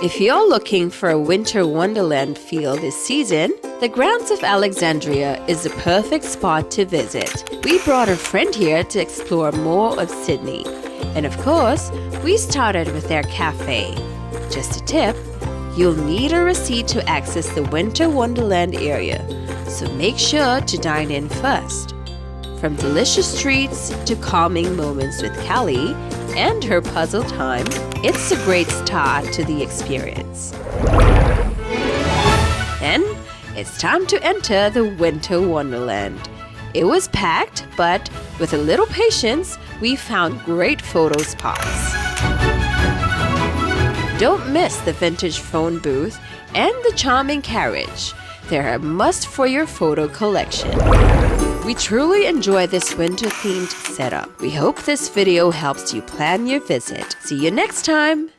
If you're looking for a Winter Wonderland feel this season, the Grounds of Alexandria is the perfect spot to visit. We brought a friend here to explore more of Sydney. And of course, we started with their cafe. Just a tip, you'll need a receipt to access the Winter Wonderland area, so make sure to dine in first. From delicious treats to calming moments with Calie and her puzzle time, it's a great start to the experience. And it's time to enter the Winter Wonderland. It was packed, but with a little patience, we found great photo spots. Don't miss the vintage phone booth and the charming carriage. They're a must for your photo collection. We truly enjoy this winter-themed setup. We hope this video helps you plan your visit. See you next time!